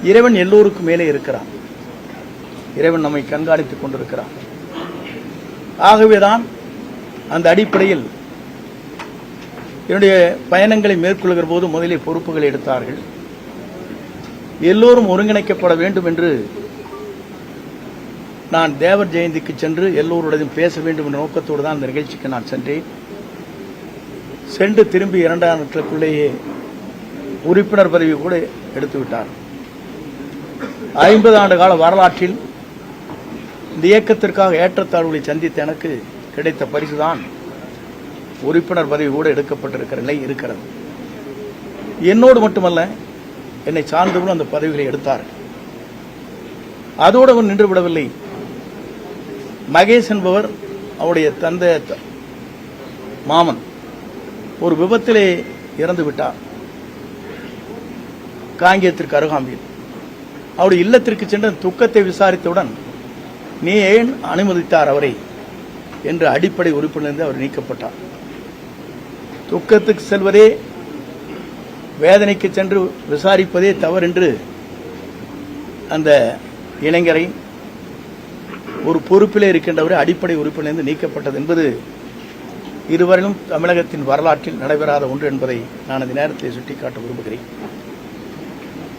இறைவன் எல்லோருக்கும் மேலே இருக்கிறான். இறைவன் நம்மை கண்காணித்துக் கொண்டிருக்கிறான். ஆகவேதான் அந்த அடிப்படையில் என்னுடைய பயணங்களை மேற்கொள்கிற போது முதலே பொறுப்புகளை எடுத்தார்கள். எல்லோரும் ஒருங்கிணைக்கப்பட வேண்டும் என்று நான் தேவர் ஜெயந்திக்கு சென்று எல்லோருடன் பேச வேண்டும் என்ற நோக்கத்தோடு தான் அந்த நிகழ்ச்சிக்கு நான் சென்றேன். சென்று திரும்பி 2 நாட்களுக்குள்ளேயே உறுப்பினர் பதவி கூட எடுத்துவிட்டார். 50 ஆண்டு கால வரலாற்றில் இந்த இயக்கத்திற்காக ஏற்றத்தாழ்வுகளை சந்தித்த எனக்கு கிடைத்த பரிசுதான் உறுப்பினர் பதவி கூட எடுக்கப்பட்டிருக்கிற நிலை இருக்கிறது. என்னோடு மட்டுமல்ல, என்னை சார்ந்தவர்களும் அந்த பதவிகளை எடுத்தார். அதோடு அவர் நின்று விடவில்லை. மகேஷ் என்பவர் அவருடைய தந்தை மாமன் ஒரு விபத்திலே இறந்து விட்டார். காங்கேயத்திற்கு அருகாமையில் அவருடைய இல்லத்திற்கு சென்று துக்கத்தை விசாரித்தவுடன், நீ ஏன் அனுமதித்தார் அவரை என்று அடிப்படை உறுப்பினரிலிருந்து அவர் நீக்கப்பட்டார். துக்கத்துக்கு செல்வதே, வேதனைக்கு சென்று விசாரிப்பதே தவறு என்று அந்த இளைஞரை ஒரு பொறுப்பிலே இருக்கின்றவரை அடிப்படை உறுப்பினரிலிருந்து நீக்கப்பட்டது என்பது இதுவரையிலும் தமிழகத்தின் வரலாற்றில் நடைபெறாத ஒன்று என்பதை நான் அந்த நேரத்தில் சுட்டிக்காட்ட விரும்புகிறேன்.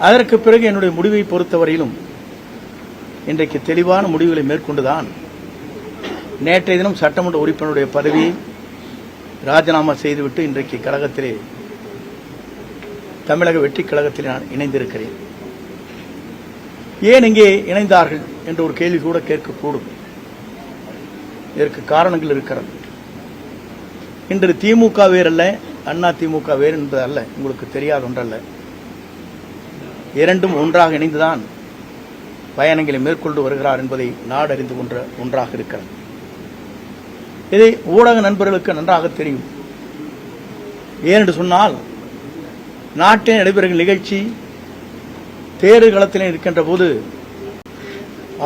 அதற்கு பிறகு என்னுடைய முடிவை பொறுத்தவரையிலும் இன்றைக்கு தெளிவான முடிவுகளை மேற்கொண்டுதான் நேற்றைய தினம் சட்டமன்ற உறுப்பினருடைய பதவியை ராஜினாமா செய்துவிட்டு இன்றைக்கு கழகத்திலே, தமிழக வெற்றி கழகத்தில் நான் இணைந்திருக்கிறேன். ஏன் இங்கே இணைந்தார்கள் என்ற ஒரு கேள்வி கூட கேட்கக்கூடும். இதற்கு காரணங்கள் இருக்கிறது. இன்று திமுக வேறல்ல, அண்ணா திமுக வேறு என்பதல்ல, உங்களுக்கு தெரியாத ஒன்றல்ல. இரண்டும் ஒன்றாக இணைந்துதான் பயணங்களை மேற்கொண்டு வருகிறார் என்பதை நாடறிந்து கொண்ட ஒன்றாக இருக்கிறது. இதை ஊடக நண்பர்களுக்கு நன்றாக தெரியும். ஏனென்று சொன்னால், நாட்டில் நடைபெறுகிற நிகழ்ச்சி தேர்தல் களத்தில் இருக்கின்ற போது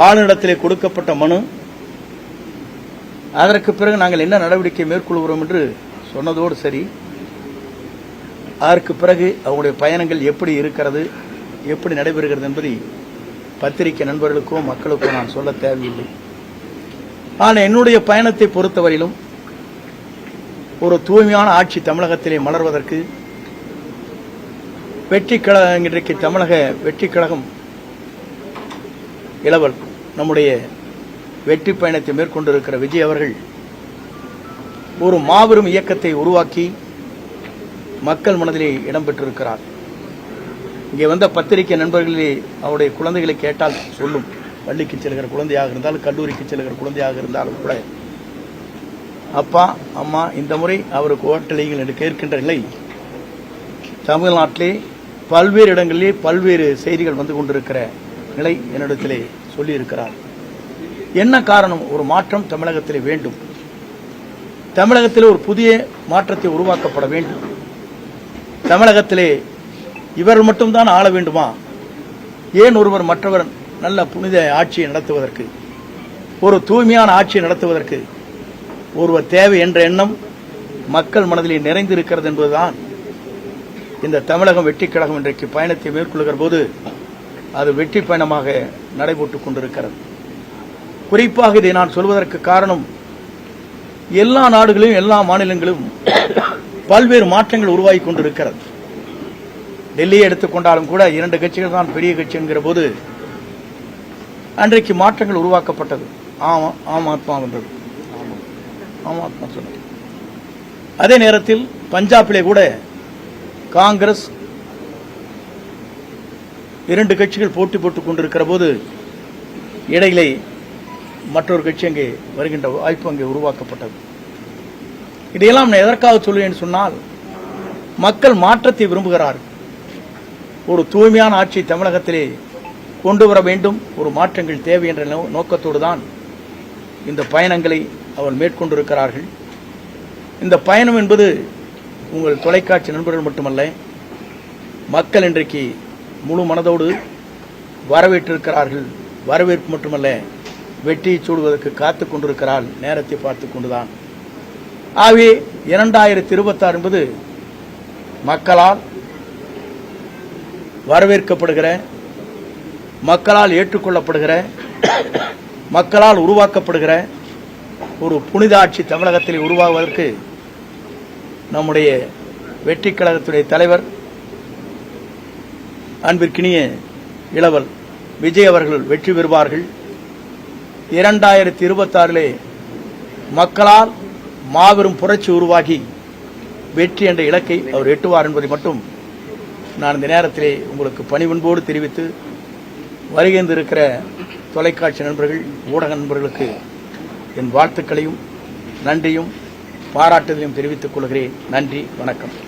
ஆளுநரிடத்திலே கொடுக்கப்பட்ட மனு, அதற்கு பிறகு நாங்கள் என்ன நடவடிக்கை மேற்கொள்கிறோம் என்று சொன்னதோடு சரி, அதற்கு பிறகு அவருடைய பயணங்கள் எப்படி இருக்கிறது, எப்படி நடைபெறுகிறது என்பதை பத்திரிகை நண்பர்களுக்கோ மக்களுக்கோ நான் சொல்ல தேவையில்லை. ஆனால் என்னுடைய பயணத்தை பொறுத்தவரையிலும் ஒரு தூய்மையான ஆட்சி தமிழகத்திலே மலர்வதற்கு வெற்றி கழகம், இன்றைக்கு தமிழக வெற்றி கழகம் இளவல் நம்முடைய வெற்றி பயணத்தை மேற்கொண்டிருக்கிற விஜய் அவர்கள் ஒரு மாபெரும் இயக்கத்தை உருவாக்கி மக்கள் மனதிலே இடம்பெற்றிருக்கிறார். இங்கே வந்த பத்திரிகை நண்பர்களே அவருடைய குழந்தைகளை கேட்டால் சொல்லும். பள்ளிக்கு செல்கிற குழந்தையாக இருந்தாலும், கல்லூரிக்கு செல்கிற குழந்தையாக இருந்தாலும் கூட, அப்பா அம்மா இந்த முறை அவருக்கு ஓட்டளிகள் என்று கேட்கின்ற நிலை தமிழ்நாட்டிலே பல்வேறு இடங்களிலே பல்வேறு செய்திகள் வந்து கொண்டிருக்கிற நிலை என்னிடத்திலே சொல்லியிருக்கிறார். என்ன காரணம்? ஒரு மாற்றம் தமிழகத்திலே வேண்டும். தமிழகத்திலே ஒரு புதிய மாற்றத்தை உருவாக்கப்பட வேண்டும். தமிழகத்திலே இவர் மட்டும்தான் ஆள வேண்டுமா? ஏன் ஒருவர் மற்றவர் நல்ல புனித ஆட்சியை நடத்துவதற்கு, ஒரு தூய்மையான ஆட்சியை நடத்துவதற்கு ஒருவர் தேவை என்ற எண்ணம் மக்கள் மனதிலே நிறைந்திருக்கிறது என்பதுதான் இந்த தமிழகம் வெற்றி கழகம் இன்றைக்கு பயணத்தை மேற்கொள்கிற போது அது வெற்றி பயணமாக நடைபெற்றுக் கொண்டிருக்கிறது. குறிப்பாக இதை நான் சொல்வதற்கு காரணம், எல்லா நாடுகளிலும் எல்லா மாநிலங்களிலும் பல்வேறு மாற்றங்கள் உருவாகி கொண்டிருக்கிறது. டெல்லியை எடுத்துக்கொண்டாலும் கூட 2 கட்சிகள் தான் பெரிய கட்சி என்கிற போது அன்றைக்கு மாற்றங்கள் உருவாக்கப்பட்டது. ஆம் ஆத்மா வென்றது, ஆம் ஆத்மா சொன்னது. அதே நேரத்தில் பஞ்சாபிலே கூட காங்கிரஸ் 2 கட்சிகள் போட்டி போட்டுக் கொண்டிருக்கிற போது இடையிலே மற்றொரு கட்சி அங்கே வருகின்ற வாய்ப்பு அங்கே உருவாக்கப்பட்டது. இதையெல்லாம் நான் எதற்காக சொல்லுவேன் சொன்னால், மக்கள் மாற்றத்தை விரும்புகிறார்கள். ஒரு தூய்மையான ஆட்சி தமிழகத்திலே கொண்டு வர வேண்டும், ஒரு மாற்றங்கள் தேவை என்ற நோக்கத்தோடு தான் இந்த பயணங்களை அவர்கள் மேற்கொண்டிருக்கிறார்கள். இந்த பயணம் என்பது உங்கள் தொலைக்காட்சி நண்பர்கள் மட்டுமல்ல, மக்கள் இன்றைக்கு முழு மனதோடு வரவேற்றிருக்கிறார்கள். வரவேற்பு மட்டுமல்ல, வெற்றியை சூடுவதற்கு காத்துக் கொண்டிருக்கிறார், நேரத்தை பார்த்துக் கொண்டுதான். ஆகவே 2026 என்பது மக்களால் வரவேற்கப்படுகிற மக்களால் ஏற்றுக்கொள்ளப்படுகிற, மக்களால் உருவாக்கப்படுகிற ஒரு புனித ஆட்சி தமிழகத்தில் உருவாகுவதற்கு நம்முடைய வெற்றி கழகத்துடைய தலைவர் அன்பிற்கினிய இளவல் விஜய் அவர்கள் வெற்றி பெறுவார்கள். 2026 மக்களால் மாபெரும் புரட்சி உருவாகி வெற்றி என்ற இலக்கை அவர் எட்டுவார் என்பதை மட்டும் நான் இந்த நேரத்திலே உங்களுக்கு பணிவன்போடு தெரிவித்து, வருகின்றிருக்கிற தொலைக்காட்சி நண்பர்கள், ஊடக நண்பர்களுக்கு என் வாழ்த்துக்களையும் நன்றியும் பாராட்டுதலையும் தெரிவித்துக் கொள்கிறேன். நன்றி, வணக்கம்.